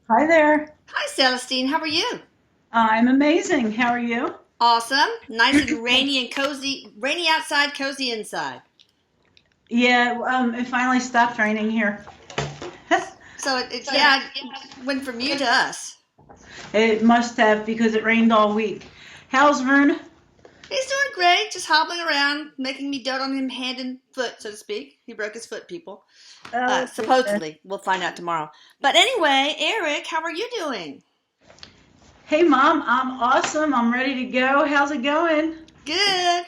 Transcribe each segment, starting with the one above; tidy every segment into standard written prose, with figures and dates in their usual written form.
Hi there. Hi, Celestine. How are you? I'm amazing. How are you? Awesome. Nice and rainy and cozy. Rainy outside, cozy inside. Yeah, it finally stopped raining here. So yeah, it went from you to us. It must have because it rained all week. How's Vern? He's doing great, just hobbling around, making me dote on him hand and foot, so to speak. He broke his foot, people. Oh, dear. Supposedly. We'll find out tomorrow. But anyway, Eric, how are you doing? Hey, Mom, I'm awesome. I'm ready to go. How's it going? Good.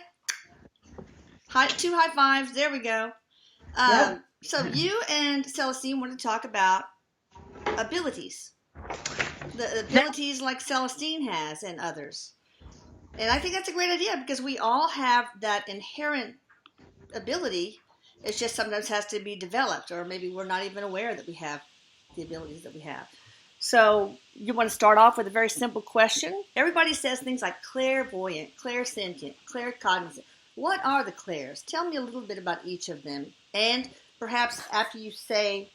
Two high fives. There we go. Yep. So you and Celestine want to talk about abilities. The That- abilities like Celestine has and others. And I think that's a great idea because we all have that inherent ability. It's just sometimes has to be developed, or maybe we're not even aware that we have the abilities that we have. So you want to start off with a very simple question. Everybody says things like clairvoyant, clairsentient, claircognizant. What are the clairs? Tell me a little bit about each of them. And perhaps after you say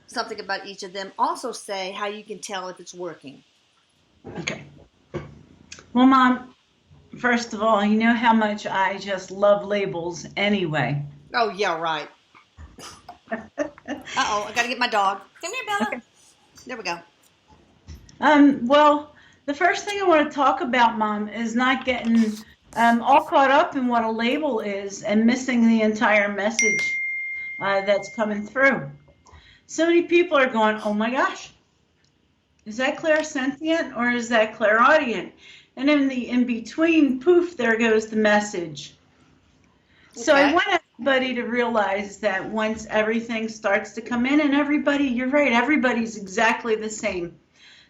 something about each of them, also say how you can tell if it's working. Okay. Well, Mom, first of all, you know how much I just love labels anyway. Oh, yeah, right. Uh-oh, I got to get my dog. Come here, Bella. Okay. There we go. Well, the first thing I want to talk about, Mom, is not getting all caught up in what a label is and missing the entire message that's coming through. So many people are going, oh my gosh, is that clairsentient or is that clairaudient? And in the in between, poof, there goes the message. So I Okay. want everybody to realize that once everything starts to come in, and everybody, you're right, everybody's exactly the same.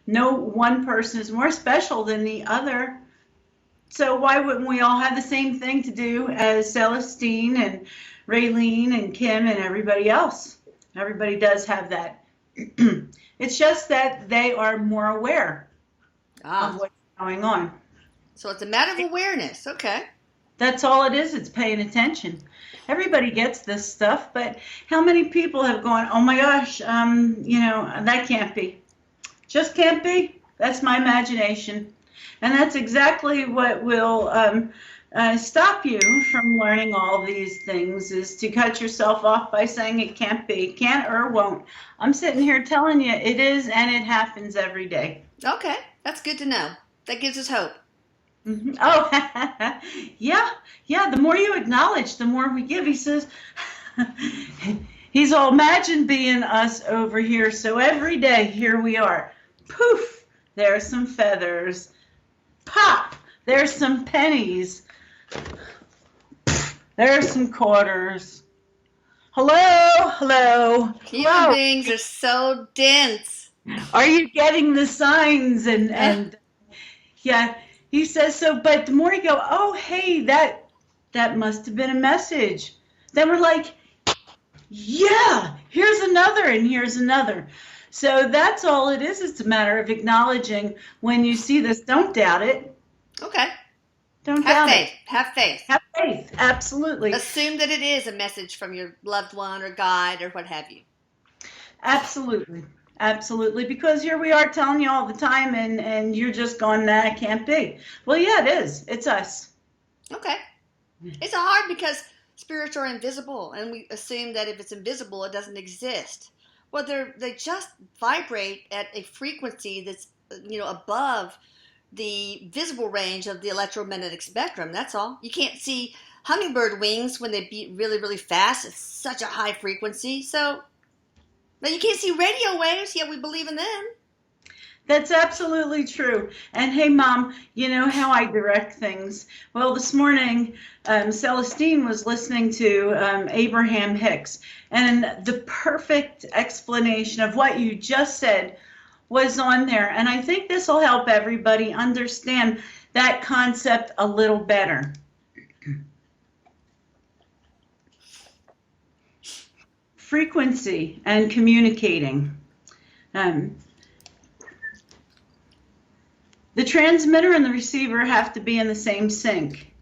No one person is more special than the other. So why wouldn't we all have the same thing to do as Celestine and Raylene and Kim and everybody else? Everybody does have that. It's just that they are more aware of Ah, what's going on. so it's a matter of awareness. Okay. That's all it is. It's paying attention. Everybody gets this stuff, but how many people have gone, oh my gosh, that can't be. Just can't be. That's my imagination. And that's exactly what will stop you from learning all these things is to cut yourself off by saying it can't be, can't or won't. I'm sitting here telling you it is and it happens every day. Okay. That's good to know. That gives us hope. Oh, yeah, yeah. The more you acknowledge, the more we give. He says, he's all imagine being us over here. So every day, here we are. Poof, there's some feathers. Pop, there's some pennies. There's some quarters. Hello, hello, Human hello. beings are so dense. Are you getting the signs? And Eh, and yeah, he says so. But the more you go, oh hey, that must have been a message. Then we're like, yeah, here's another, and here's another. So that's all it is. It's a matter of acknowledging when you see this. Don't doubt it. okay. Don't Have doubt it. faith. Have faith. Have faith. Absolutely. Assume that it is a message from your loved one or guide or what have you. Absolutely. Absolutely. Because here we are telling you all the time, and you're just going, nah, it can't be. Well, yeah, it is. It's us. Okay. It's hard because spirits are invisible, and we assume that if it's invisible, it doesn't exist. Well, they just vibrate at a frequency that's above the visible range of the electromagnetic spectrum. That's all. You can't see hummingbird wings when they beat really, really fast. It's such a high frequency. So, but you can't see radio waves, yet we believe in them. That's absolutely true. And hey, Mom, you know how I direct things. Well, this morning, Celestine was listening to Abraham Hicks, and the perfect explanation of what you just said was on there. And I think this will help everybody understand that concept a little better. Frequency and communicating. Um, The transmitter and the receiver have to be in the same sync.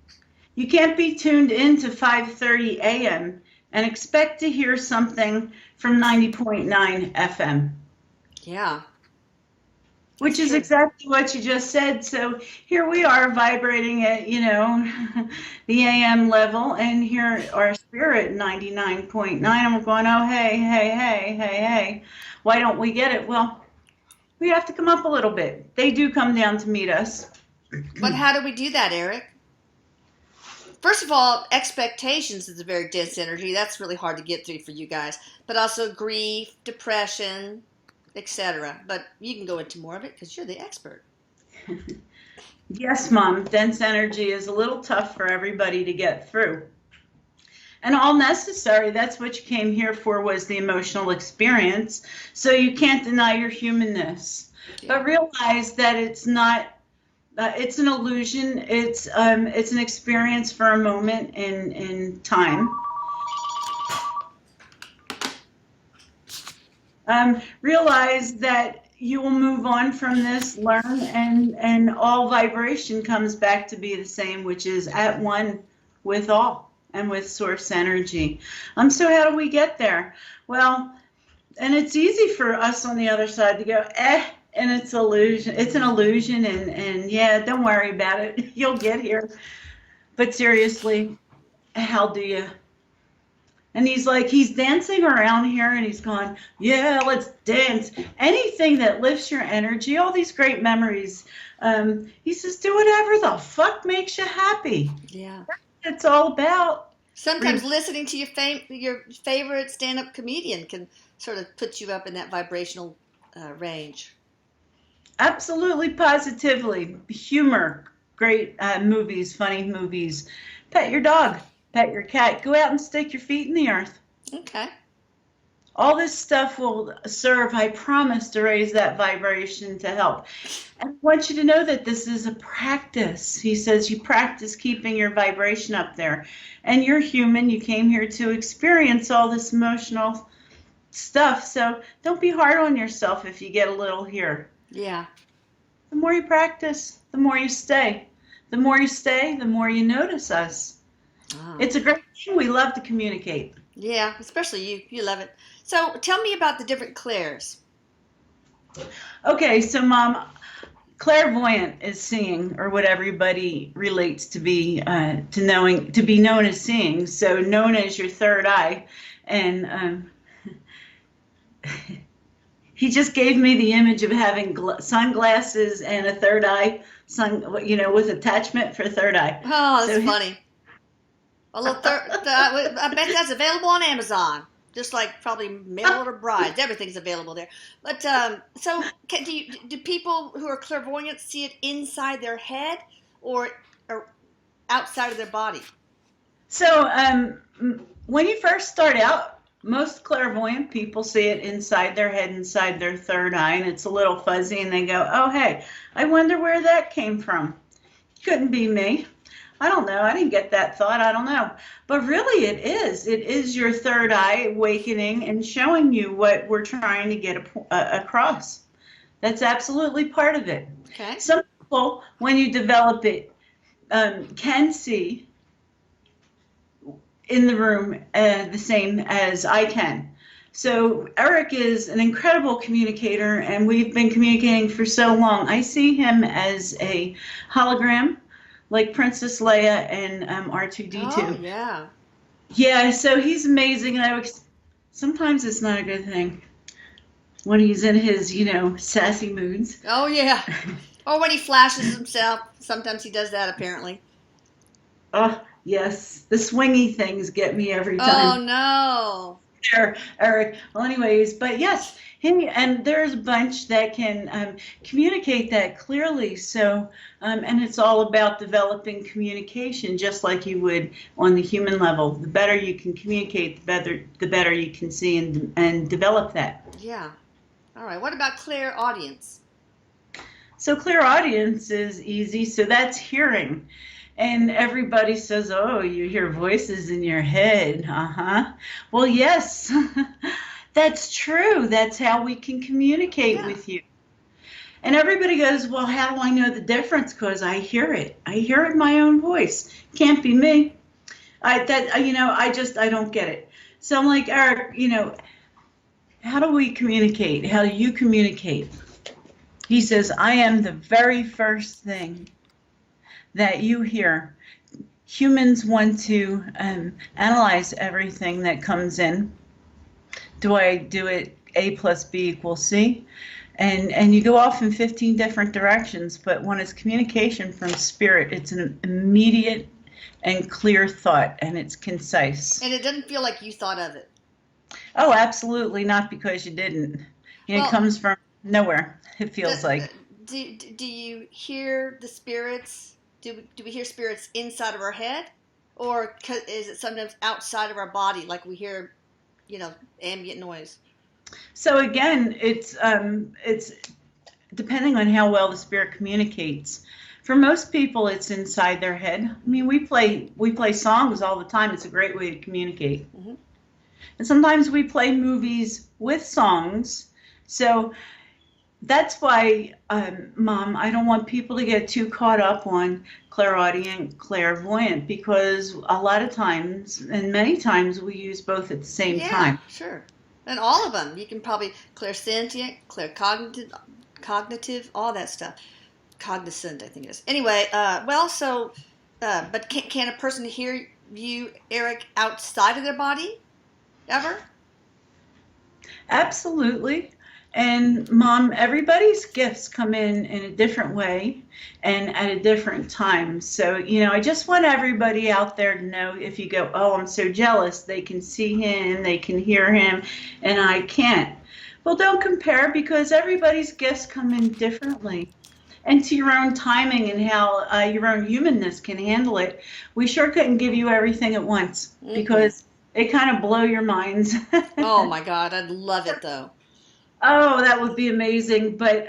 You can't be tuned into 5:30 a.m. and expect to hear something from 90.9 FM. Yeah. Which is exactly what you just said. So here we are vibrating at, the AM level, and here our spirit 99.9, and we're going, oh, hey, hey, hey, hey, hey. Why don't we get it? Well, we have to come up a little bit. They do come down to meet us. But how do we do that, Erik? First of all, expectations is a very dense energy. That's really hard to get through for you guys. But also grief, depression, etc. But you can go into more of it because you're the expert. Yes, Mom. Dense energy is a little tough for everybody to get through. And all necessary. That's what you came here for, was the emotional experience. So you can't deny your humanness. Yeah. But realize that it's not, it's an illusion. It's an experience for a moment in time. Realize that you will move on from this, learn, and all vibration comes back to be the same, which is at one with all and with source energy. So how do we get there? Well, and it's easy for us on the other side to go, and it's illusion. It's an illusion, and yeah, don't worry about it. You'll get here. But seriously, how do you? And he's dancing around here, and he's going, yeah, let's dance. Anything that lifts your energy, all these great memories. He says, do whatever the fuck makes you happy. Yeah. That's what it's all about. Sometimes listening to your favorite stand-up comedian can sort of put you up in that vibrational range. Absolutely, positively. Humor, great movies, funny movies. Pet your dog. Pet your cat. Go out and stick your feet in the earth. Okay. All this stuff will serve, I promise, to raise that vibration to help. And I want you to know that this is a practice. He says you practice keeping your vibration up there. And you're human. You came here to experience all this emotional stuff. So don't be hard on yourself if you get a little here. Yeah. The more you practice, the more you stay. The more you stay, the more you notice us. Oh. It's a great thing. We love to communicate. Yeah, especially you. You love it. So tell me about the different clairs. Okay, so Mom, clairvoyant is seeing, or what everybody relates to be to be known as seeing. So known as your third eye, and he just gave me the image of having sunglasses and a third eye, with attachment for third eye. Oh, that's funny. A little I bet that's available on Amazon. Just like probably mail order brides, everything's available there. But so, do people who are clairvoyant see it inside their head or outside of their body? So when you first start out, most clairvoyant people see it inside their head, inside their third eye, and it's a little fuzzy, and they go, "Oh, hey, I wonder where that came from. Couldn't be me. I don't know. I didn't get that thought. I don't know." But really it is. It is your third eye awakening and showing you what we're trying to get across. That's absolutely part of it. Okay. Some people, when you develop it, can see in the room the same as I can. So Erik is an incredible communicator, and we've been communicating for so long. I see him as a hologram, like Princess Leia and R2-D2. Oh, yeah. Yeah, so he's amazing. And sometimes it's not a good thing when he's in his, sassy moods. Oh, yeah. Or when he flashes himself. Sometimes he does that, apparently. Oh, yes. The swingy things get me every time. Oh, no. There, Erik. Well, anyways, but yes, and there's a bunch that can communicate that clearly. So, and it's all about developing communication, just like you would on the human level. The better you can communicate, the better you can see and develop that. Yeah. All right. What about clairaudience? So clairaudience is easy. So that's hearing. And everybody says, oh, you hear voices in your head. Uh-huh. Well, yes, that's true. That's how we can communicate with you. And everybody goes, well, how do I know the difference? Because I hear it. I hear it in my own voice. Can't be me. I don't get it. So I'm like, Eric, how do we communicate? How do you communicate? He says, I am the very first thing that you hear. Humans want to analyze everything that comes in. Do I do it A plus B equals C? And you go off in 15 different directions, but when it's communication from spirit, it's an immediate and clear thought, and it's concise. And it doesn't feel like you thought of it. Oh, absolutely not, because you didn't. It comes from nowhere, it feels like. Do you hear the spirits? Do we hear spirits inside of our head? Or is it sometimes outside of our body, like we hear, ambient noise? So again, it's depending on how well the spirit communicates. For most people, it's inside their head. I mean, we play songs all the time. It's a great way to communicate. Mm-hmm. And sometimes we play movies with songs. So that's why, Mom, I don't want people to get too caught up on clairaudient, clairvoyant, because a lot of times, and many times, we use both at the same time. Yeah, sure. And all of them. You can probably clairsentient, claircognitive, all that stuff. Cognizant, I think it is. Anyway, but can a person hear you, Eric, outside of their body ever? Absolutely. And Mom, everybody's gifts come in a different way and at a different time. So, I just want everybody out there to know, if you go, oh, I'm so jealous, they can see him, they can hear him, and I can't. Well, don't compare, because everybody's gifts come in differently. And to your own timing and how your own humanness can handle it. We sure couldn't give you everything at once, because it kind of blow your minds. Oh my God, I'd love it though. Oh, that would be amazing. But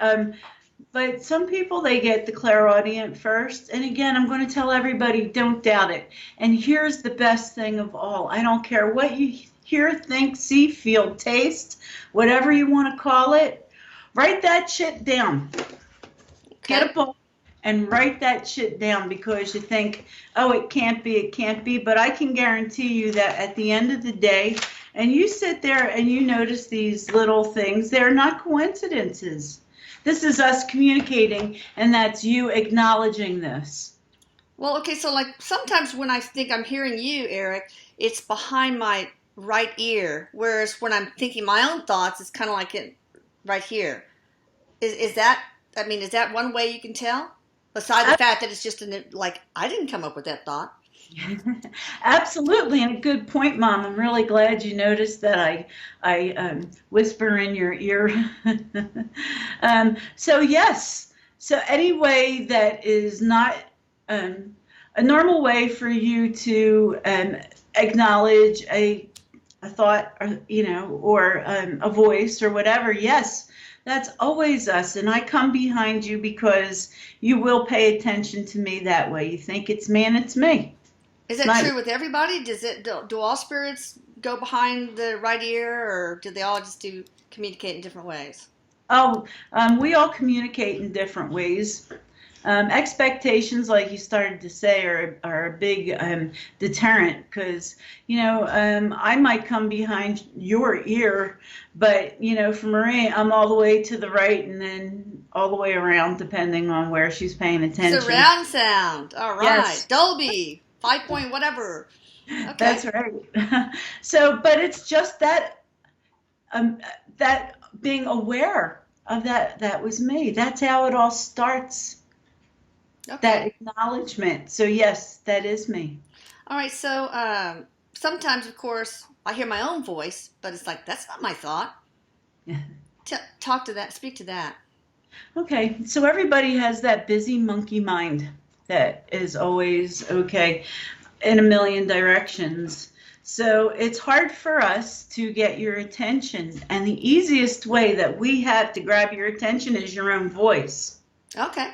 some people, they get the clairaudient first. And again, I'm going to tell everybody, don't doubt it. And here's the best thing of all. I don't care what you hear, think, see, feel, taste, whatever you want to call it. Write that shit down. Okay. Get a book and write that shit down, because you think, oh, it can't be. But I can guarantee you that at the end of the day, and you sit there and you notice these little things, they're not coincidences. This is us communicating, and that's you acknowledging this. Well, okay, so like sometimes when I think I'm hearing you, Eric, it's behind my right ear, whereas when I'm thinking my own thoughts, it's kind of like it right here. Is that one way you can tell? Besides the fact that it's just I didn't come up with that thought. Absolutely, and a good point, Mom. I'm really glad you noticed that I whisper in your ear. So yes, so any way that is not a normal way for you to acknowledge a thought, or a voice or whatever, yes. That's always us, and I come behind you because you will pay attention to me that way. You think it's me, and it's me. Is that true with everybody? Do all spirits go behind the right ear, or do they all just communicate in different ways? Oh, we all communicate in different ways. Expectations, like you started to say, are a big deterrent, because I might come behind your ear, but for Marie, I'm all the way to the right and then all the way around, depending on where she's paying attention. Surround sound. All right. Yes. Dolby 5 point whatever. Okay. That's right. So, but it's just that being aware of that was me. That's how it all starts. Okay. That acknowledgement. So yes, that is me. All right. So sometimes, of course, I hear my own voice, but it's like, that's not my thought. Talk to that. Speak to that. Okay. So everybody has that busy monkey mind that is always in a million directions. So it's hard for us to get your attention. And the easiest way that we have to grab your attention is your own voice. Okay.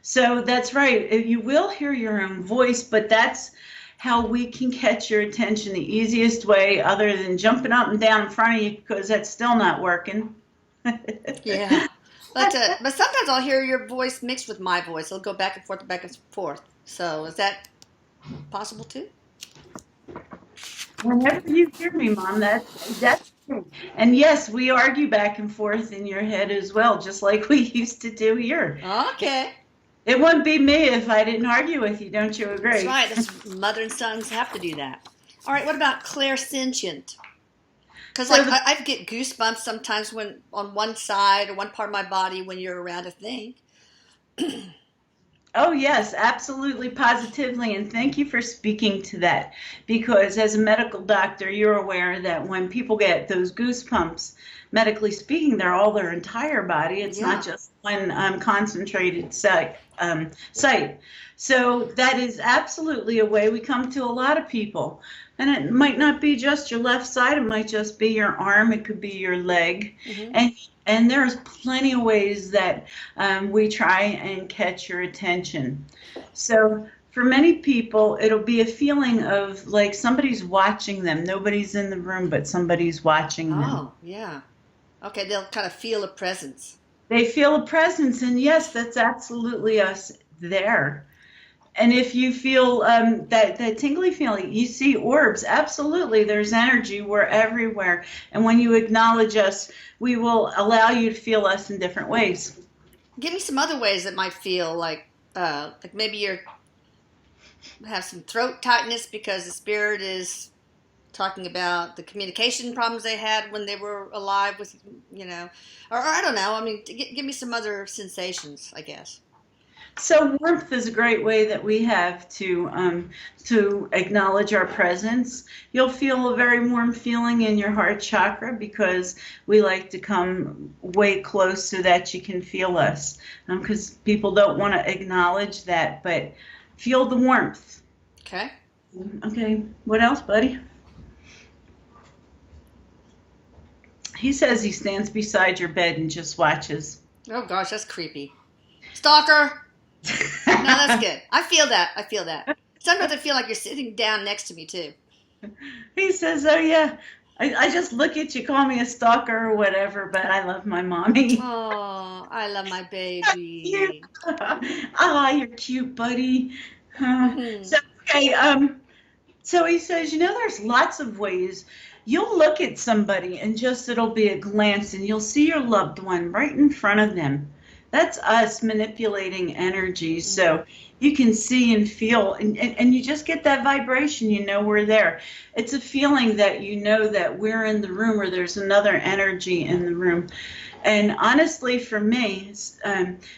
So that's right. You will hear your own voice, but that's how we can catch your attention. The easiest way, other than jumping up and down in front of you, because that's still not working. Yeah. But sometimes I'll hear your voice mixed with my voice. It'll go back and forth, back and forth. So is that possible too? Whenever you hear me, Mom, that's true. And yes, we argue back and forth in your head as well, just like we used to do here. Okay. It wouldn't be me if I didn't argue with you. Don't you That's agree? right. That's, mother and sons have to do that. All right. What about clairsentient? Because So like the I get goosebumps sometimes when on one side or one part of my body when you're around a thing. Oh, yes, absolutely, positively. And thank you for speaking to that. Because as a medical doctor, you're aware that when people get those goosebumps, medically speaking, they're all their entire body. It's not Yeah. just one concentrated site. So that is absolutely a way we come to a lot of people. And it might not be just your left side, it might just be your arm, it could be your leg. Hmm. And there's plenty of ways that we try and catch your attention. So for many people, it'll be a feeling of like somebody's watching them. Nobody's in the room, but somebody's watching them. Oh, yeah. Okay. They'll kind of feel a presence. They feel a presence, and yes, that's absolutely us there. And if you feel that tingly feeling, you see orbs. Absolutely, there's energy. We're everywhere. And when you acknowledge us, we will allow you to feel us in different ways. Give me some other ways that might feel like maybe you're have some throat tightness because the spirit is talking about the communication problems they had when they were alive with, or I don't know. I mean, give me some other sensations, I guess. So warmth is a great way that we have to acknowledge our presence. You'll feel a very warm feeling in your heart chakra because we like to come way close so that you can feel us. Because people don't want to acknowledge that, but feel the warmth. Okay. Okay, what else, buddy? He says he stands beside your bed and just watches. Oh gosh, that's creepy. Stalker. No, that's good. I feel that. I feel that. Sometimes I feel like you're sitting down next to me too. He says, oh yeah, I just look at you, call me a stalker or whatever, but I love my mommy. Oh, I love my You, baby. you're cute, buddy. Hmm. So, okay, so he says, there's lots of ways. You'll look at somebody and just it'll be a glance and you'll see your loved one right in front of them. That's us manipulating energy. So you can see and feel, and you just get that vibration, we're there. It's a feeling that that we're in the room or there's another energy in the room. And honestly, for me,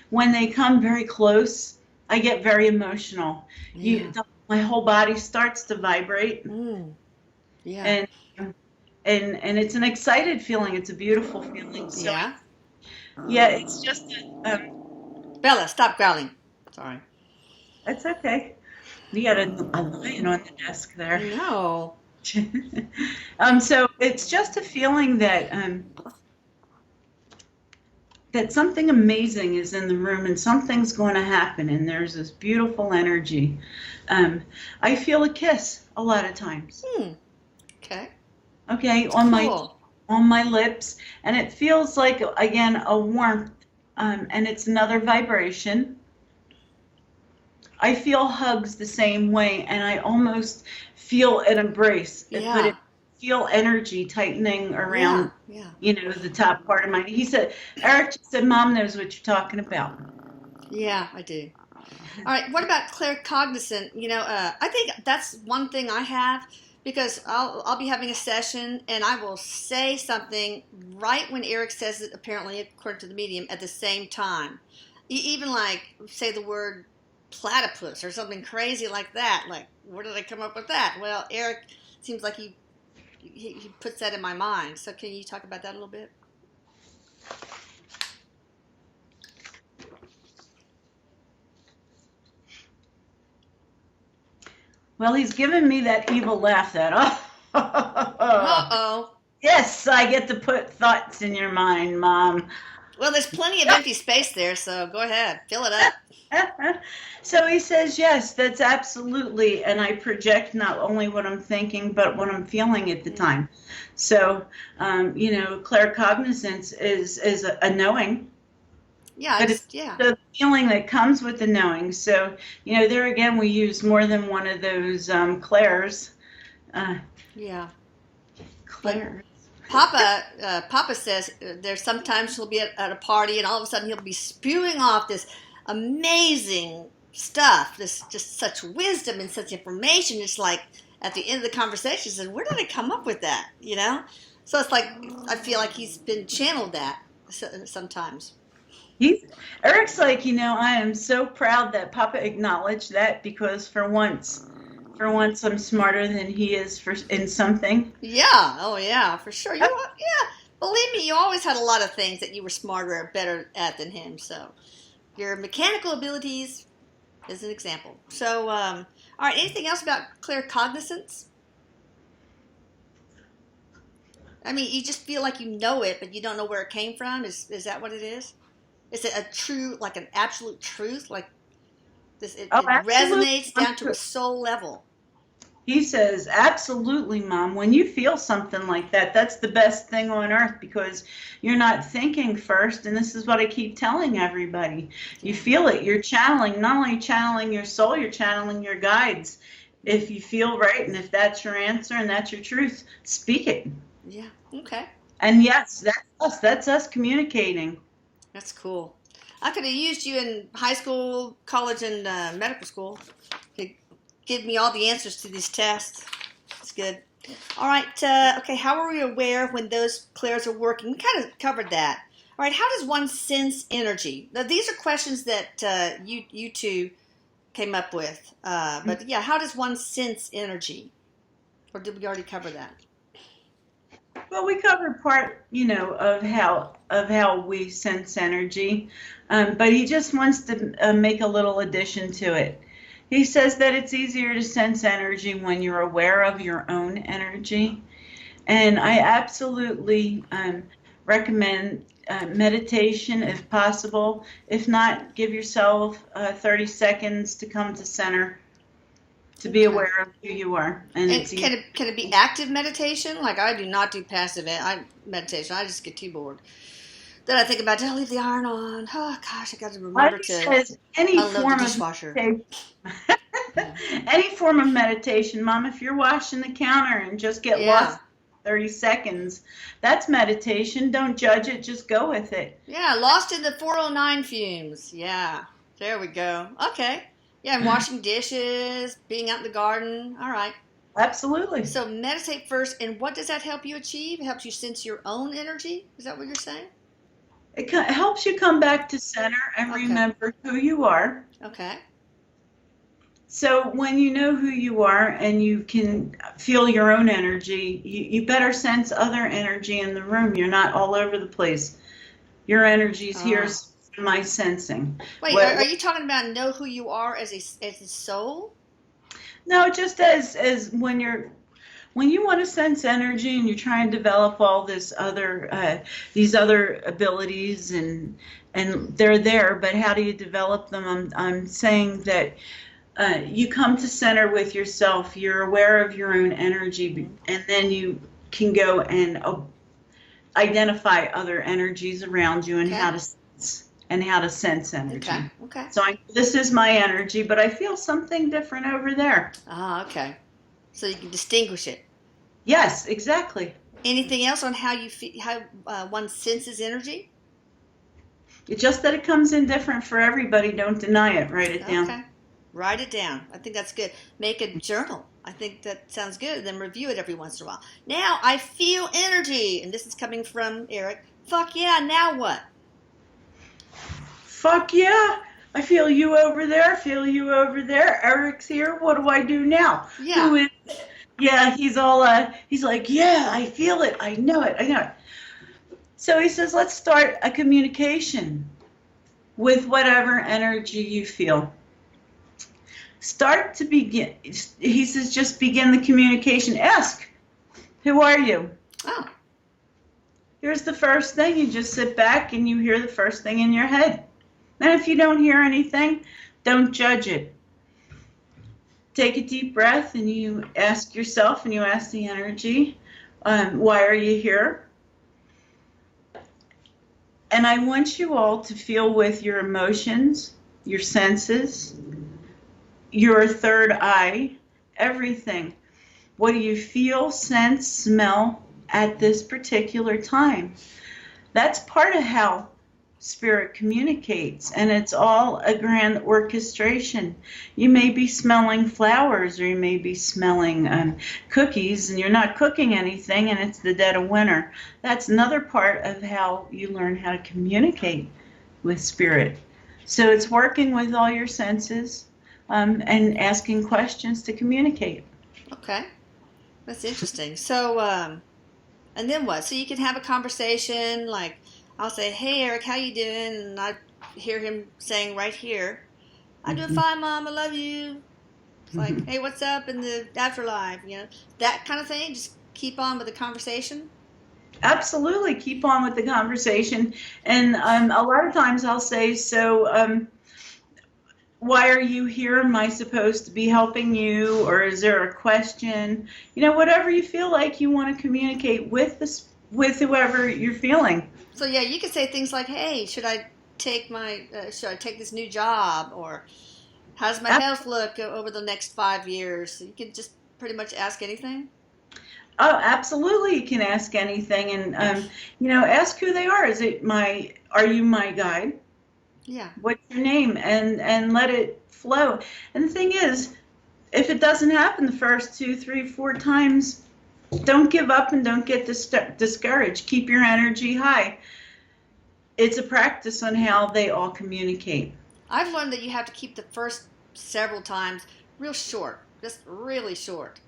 when they come very close, I get very emotional. Yeah. My whole body starts to vibrate, Mm. Yeah. and and it's an excited feeling. It's a beautiful feeling. So Yeah. yeah, it's just Bella, stop growling. Sorry. it's okay. We got a lion on the desk I there. know. So it's just a feeling that something amazing is in the room and something's going to happen and there's this beautiful energy. I feel a kiss a lot of times. Okay. Okay, on Cool. my lips, and it feels like again a warmth, and it's another vibration. I feel hugs the same way, and I almost feel an embrace, but Yeah. it feel energy tightening Yeah. around, Yeah. the top part of my. He said, Eric just said, Mom knows what you're talking about. Yeah, I do. All right. What about claircognizant? I think that's one thing I have because I'll be having a session and I will say something right when Erik says it. Apparently, according to the medium, at the same time. Even like say the word platypus or something crazy like that. Like, where did I come up with that? Well, Erik seems like he puts that in my mind. So can you talk about that a little bit? Well, he's giving me that evil laugh that, Uh-oh. yes, I get to put thoughts in your mind, Mom. Well, there's plenty of empty space there, so go ahead. Fill it up. So he says, yes, that's absolutely, and I project not only what I'm thinking, but what I'm feeling at the time. So, claircognizance is a knowing. Yeah, But it's yeah, the feeling that comes with the knowing. So, there again, we use more than one of those clairs. Uh, yeah. But clairs. Papa says there's sometimes he'll be at a party and all of a sudden he'll be spewing off this amazing stuff, this just such wisdom and such information. It's like at the end of the conversation, he says, "Where did I come up with that?" So it's like I feel like he's been channeled that sometimes. He's Eric's like, I am so proud that Papa acknowledged that because for once I'm smarter than he is in something. Yeah, oh yeah, for sure. Yeah, believe me, you always had a lot of things that you were smarter or better at than him. So your mechanical abilities is an example. So, all right, anything else about claircognizance? I mean, you just feel like you know it, but you don't know where it came from. Is that what it is? Is it a true, like an absolute truth? Like this, Oh, it absolutely. resonates down to a soul level. He says, absolutely, Mom. When you feel something like that, that's the best thing on earth because you're not thinking first. And this is what I keep telling everybody. You Yeah, feel it. You're channeling, not only channeling your soul, you're channeling your guides. If you feel right and if that's your answer and that's your truth, speak it. yeah, okay. And yes, that's us. That's us communicating. That's cool. I could have used you in high school, college, and medical school to give me all the answers to these tests. It's good. All right. Okay. How are we aware when those clairs are working? We kind of covered that. All right. How does one sense energy? Now, these are questions that you two came up with. But yeah, how does one sense energy? Or did we already cover that? Well, we covered part, of how we sense energy, but he just wants to make a little addition to it. He says that it's easier to sense energy when you're aware of your own energy, and I absolutely recommend meditation if possible. If not, give yourself 30 seconds to come to center to be Okay. aware of who you are, and And it's easy. can it be active meditation? Like I do not do passive meditation. I just get too bored. Then I think about, did I leave the iron on? Oh gosh, I got to Well, remember he to says any unload the form of dishwasher. meditation. Yeah. Any form of meditation, Mom, if you're washing the counter and just get Yeah. lost 30 seconds, that's meditation. Don't judge it, just go with it. Yeah. Lost in the 409 fumes. Yeah. There we go. Okay. Yeah. And washing dishes, being out in the garden. All right. Absolutely. So meditate first. And what does that help you achieve? It helps you sense your own energy. Is that what you're saying? It helps you come back to center and Okay. remember who you are. Okay. So when you know who you are and you can feel your own energy, you better sense other energy in the room. You're not all over the place. Your energy's here, Ah. so my sensing. Wait, What, are you talking about know who you are as a soul? no, just as when you want to sense energy and you try and develop all these other abilities and they're there, but how do you develop them? I'm saying that you come to center with yourself. You're aware of your own energy, and then you can go and identify other energies around you and Okay. how to sense Okay. energy. Okay. So this is my energy, but I feel something different over there. Ah, okay. So you can distinguish it. Yes, exactly. Anything else on how you feel, how one senses energy? It's just that it comes in different for everybody. Don't deny it. Write it down. Okay. Write it down. I think that's good. Make a journal. I think that sounds good. Then review it every once in a while. Now I feel energy, and this is coming from Erik. Fuck yeah! Now what? Fuck yeah. I feel you over there. Feel you over there. Eric's here. What do I do now? Yeah. Who is? Yeah, he's like, yeah, I feel it. I know it. I know it. So he says, let's start a communication with whatever energy you feel. Start to begin. He says, just begin the communication. Ask, who are you? Oh. Here's the first thing. You just sit back and you hear the first thing in your head. And if you don't hear anything, don't judge it. Take a deep breath and you ask yourself and you ask the energy, why are you here? And I want you all to feel with your emotions, your senses, your third eye, everything. What do you feel, sense, smell at this particular time? That's part of how spirit communicates, and it's all a grand orchestration. You may be smelling flowers, or you may be smelling cookies, and you're not cooking anything, and it's the dead of winter. That's another part of how you learn how to communicate with spirit. So it's working with all your senses, and asking questions to communicate. Okay. That's interesting. So, and then what? So you can have a conversation, like I'll say, "Hey, Eric, how you doing?" And I hear him saying right here, "I'm doing fine, Mom. I love you." It's like, "Hey, what's up in the afterlife?" That kind of thing. Just keep on with the conversation. Absolutely, keep on with the conversation. And a lot of times I'll say, so why are you here? Am I supposed to be helping you? Or is there a question? Whatever you feel like you want to communicate with whoever you're feeling. So yeah, you could say things like, "Hey, should I take this new job?" Or "How does my health look over the next 5 years?" So you can just pretty much ask anything. Oh, absolutely. You can ask anything, and ask who they are. Are you my guide? Yeah. What's your name? And let it flow. And the thing is, if it doesn't happen the first 2, 3, 4 times, don't give up and don't get discouraged. Keep your energy high. It's a practice on how they all communicate. I've learned that you have to keep the first several times real short, just really short.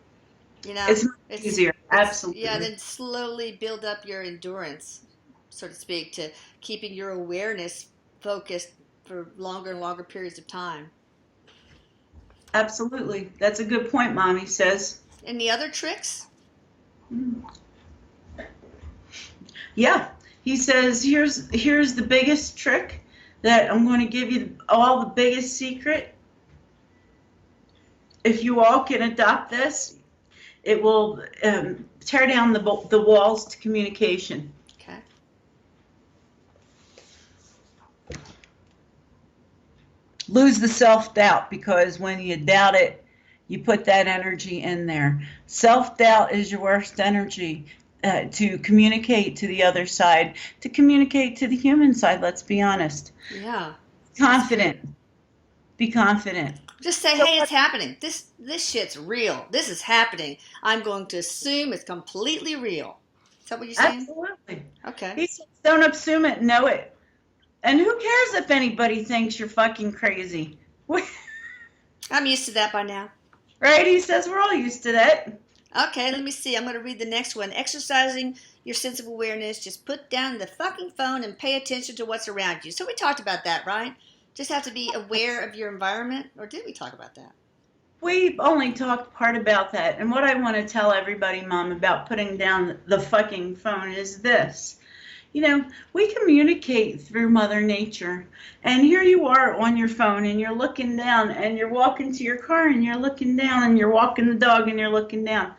It's much easier. Absolutely. Yeah, then slowly build up your endurance, so to speak, to keeping your awareness focused for longer and longer periods of time. Absolutely. That's a good point, Mommy says. Any other tricks? Yeah. He says, here's the biggest trick that I'm going to give you, all the biggest secret. If you all can adopt this, it will tear down the walls to communication. Okay. Lose the self-doubt, because when you doubt it, you put that energy in there. Self-doubt is your worst energy to communicate to the other side, to communicate to the human side, let's be honest. Yeah. Confident. Be confident. Just say, "Hey, it's happening. This shit's real. This is happening. I'm going to assume it's completely real." Is that what you're saying? Absolutely. Okay. He says, don't assume it, know it. And who cares if anybody thinks you're fucking crazy? I'm used to that by now. Right? He says we're all used to that. Okay, let me see. I'm going to read the next one. Exercising your sense of awareness. Just put down the fucking phone and pay attention to what's around you. So we talked about that, right? Just have to be aware of your environment. Or did we talk about that? We only talked part about that. And what I want to tell everybody, Mom, about putting down the fucking phone is this. We communicate through Mother Nature. And here you are on your phone, and you're looking down, and you're walking to your car, and you're looking down, and you're walking the dog, and you're looking down.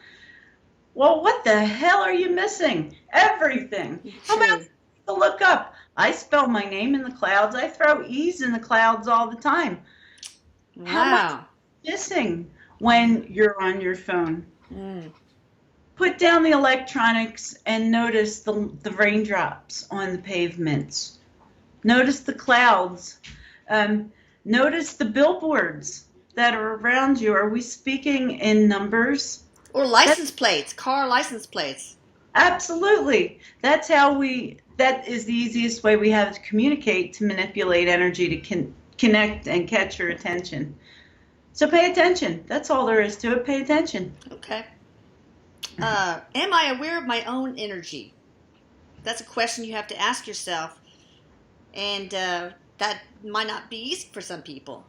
Well, what the hell are you missing? Everything. How about to look up? I spell my name in the clouds. I throw E's in the clouds all the time. Wow. How much missing when you're on your phone? Put down the electronics and notice the raindrops on the pavements. Notice the clouds. Notice the billboards that are around you. Are we speaking in numbers? Or license plates, car license plates. Absolutely. That is the easiest way we have to communicate, to manipulate energy, to connect and catch your attention. So pay attention. That's all there is to it. Pay attention. Okay. Am I aware of my own energy? That's a question you have to ask yourself. And that might not be easy for some people.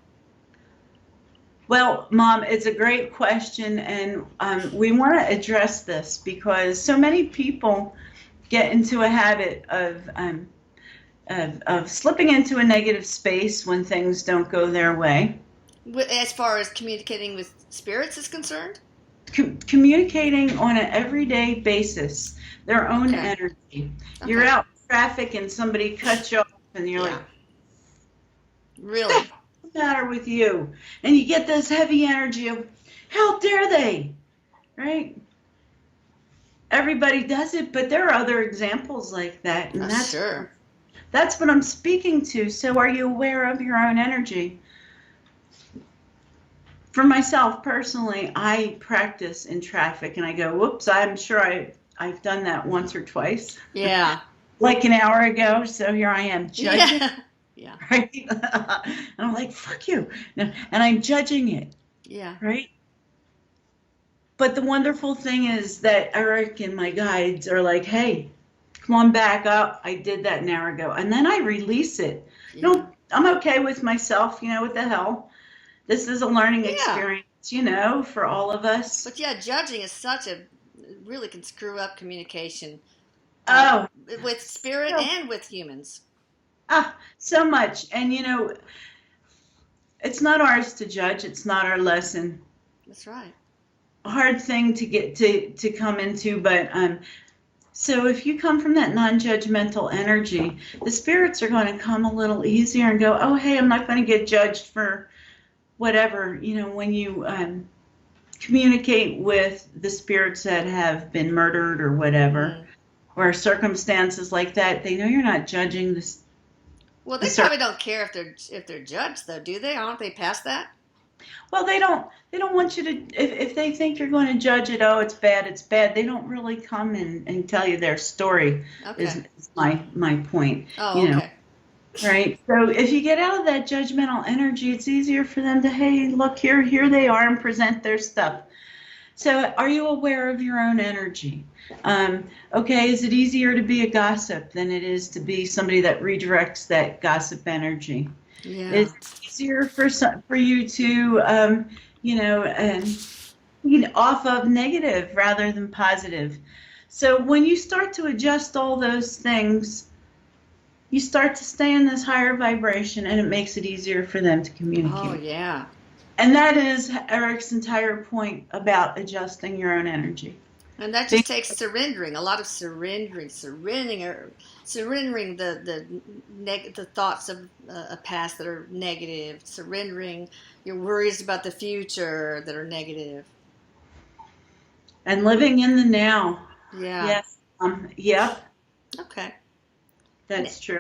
Well, Mom, it's a great question, and we want to address this because so many people get into a habit of slipping into a negative space when things don't go their way. As far as communicating with spirits is concerned? Communicating on an everyday basis, their own energy. You're out traffic and somebody cuts you off and you're Yeah. like, Really. what's the matter with you? And you get this heavy energy of, how dare they? Right? Everybody does it, but there are other examples like that. And Sure. that's what I'm speaking to. So are you aware of your own energy? For myself personally, I practice in traffic and I go, whoops, I'm sure I've done that once or twice. Yeah. Like an hour ago. So here I am judging. Yeah. Yeah. Right? And I'm like, fuck you. And I'm judging it. Yeah. Right? But the wonderful thing is that Erik and my guides are like, hey, come on back up. I did that an hour ago. And then I release it. Yeah. No, I'm okay with myself. What the hell? This is a learning experience, for all of us. But yeah, judging is really can screw up communication. Oh. With spirit and with humans. So much. And, it's not ours to judge. It's not our lesson. That's right. A hard thing to get to come into, but so if you come from that non-judgmental energy, the spirits are going to come a little easier and go, oh, hey, I'm not going to get judged for whatever, when you communicate with the spirits that have been murdered or whatever, or circumstances like that, they know you're not judging this. Well, they probably don't care if they're judged, though, do they? Aren't they past that? Well, they don't want you to, if they think you're going to judge it, oh, it's bad, they don't really come and tell you their story. Okay. Is my point. Oh, okay. Right? So if you get out of that judgmental energy, it's easier for them to, hey, look, here they are, and present their stuff. So are you aware of your own energy? Okay, is it easier to be a gossip than it is to be somebody that redirects that gossip energy? Yeah. It's easier for you to, off of negative rather than positive. So when you start to adjust all those things, you start to stay in this higher vibration, and it makes it easier for them to communicate. Oh, yeah. And that is Erik's entire point about adjusting your own energy. And that just takes surrendering, a lot of surrendering the thoughts of a past that are negative, surrendering your worries about the future that are negative. And living in the now. Yeah. Yes. Yep. Okay. That's true.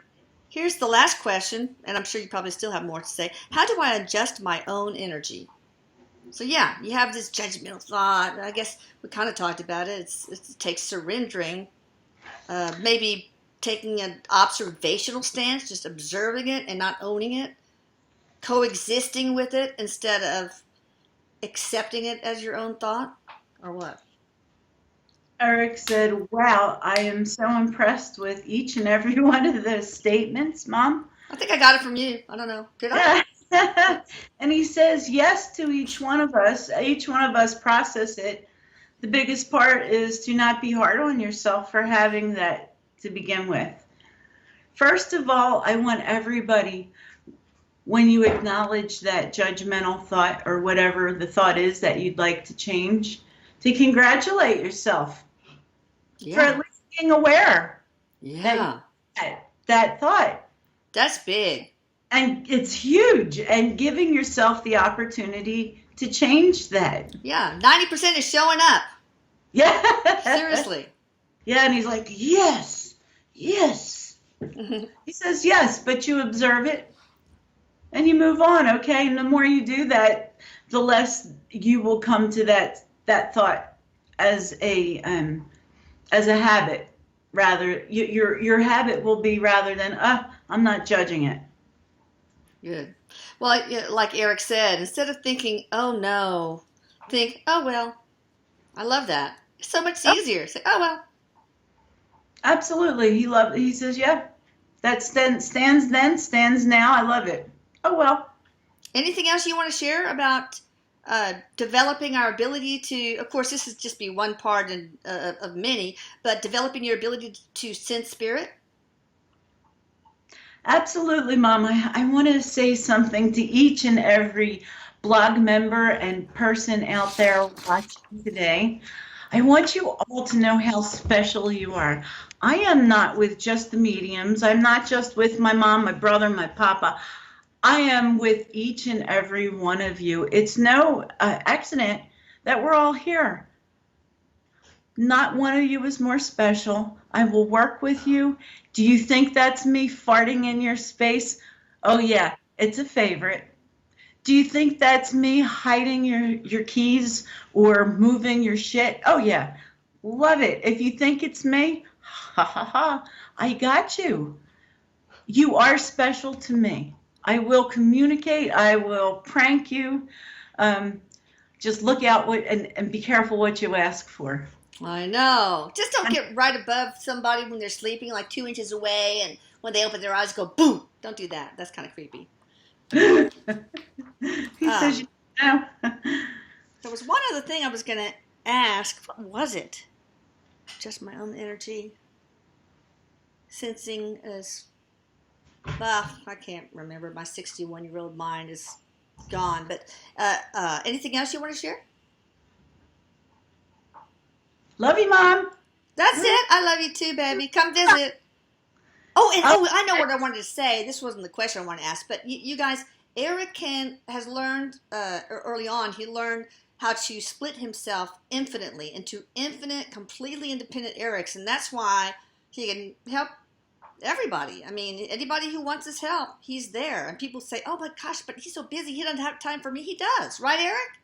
Here's the last question, and I'm sure you probably still have more to say. How do I adjust my own energy? So yeah, you have this judgmental thought. I guess we kind of talked about it. It takes surrendering, maybe taking an observational stance, just observing it and not owning it, coexisting with it instead of accepting it as your own thought, or what? Erik said, wow, I am so impressed with each and every one of those statements, Mom. I think I got it from you. I don't know. Did I? And he says yes to each one of us. Each one of us process it. The biggest part is to not be hard on yourself for having that to begin with. First of all, I want everybody, when you acknowledge that judgmental thought or whatever the thought is that you'd like to change, to congratulate yourself for at least being aware that thought. That's big. And it's huge, and giving yourself the opportunity to change that. Yeah, 90% is showing up. Yeah. Seriously. Yeah, and he's like, yes. He says yes, but you observe it and you move on, okay? And the more you do that, the less you will come to that thought as a habit. Rather, your habit will be rather than, I'm not judging it. Good. Well, like Erik said, instead of thinking, oh no, think, oh well. I love that. It's so much easier. Say, oh well. Absolutely. He says, yeah, that stands then, stands now. I love it. Oh well. Anything else you want to share about developing our ability to, of course, this is just be one part of many, but developing your ability to sense spirit? Absolutely, Mom. I want to say something to each and every blog member and person out there watching today. I want you all to know how special you are. I am not with just the mediums. I'm not just with my mom, my brother, my papa. I am with each and every one of you. It's no accident that we're all here. Not one of you is more special. I will work with you. Do you think that's me farting in your space? Oh, yeah, it's a favorite. Do you think that's me hiding your keys or moving your shit? Oh, yeah, love it. If you think it's me, ha ha ha, I got you. You are special to me. I will communicate. I will prank you. Um, just look out and be careful what you ask for. I know. Just don't get right above somebody when they're sleeping, like 2 inches away, and when they open their eyes, go boom. Don't do that. That's kind of creepy. He says, Um, you know. there was one other thing I was going to ask. What was it? Just my own energy. Sensing as, I can't remember. My 61-year-old mind is gone. But anything else you want to share? Love you, Mom. That's it. I love you too, baby. Come visit. Oh, and I know what I wanted to say. This wasn't the question I wanted to ask, but you guys, Erik has learned early on. He learned how to split himself infinitely into infinite, completely independent Eriks, and that's why he can help everybody. I mean, anybody who wants his help, he's there. And people say, "Oh my gosh, but he's so busy. He doesn't have time for me." He does, right, Erik?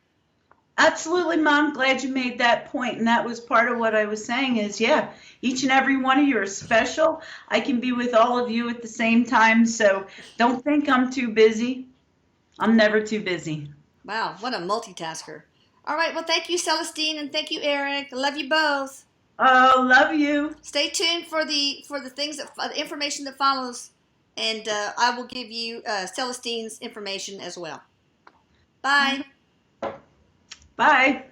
Absolutely, Mom. Glad you made that point. And that was part of what I was saying is, yeah, each and every one of you are special. I can be with all of you at the same time. So don't think I'm too busy. I'm never too busy. Wow, what a multitasker. All right, well, thank you, Celestine, and thank you, Erik. I love you both. Oh, love you. Stay tuned for the things that the information that follows, and I will give you Celestine's information as well. Bye. Bye.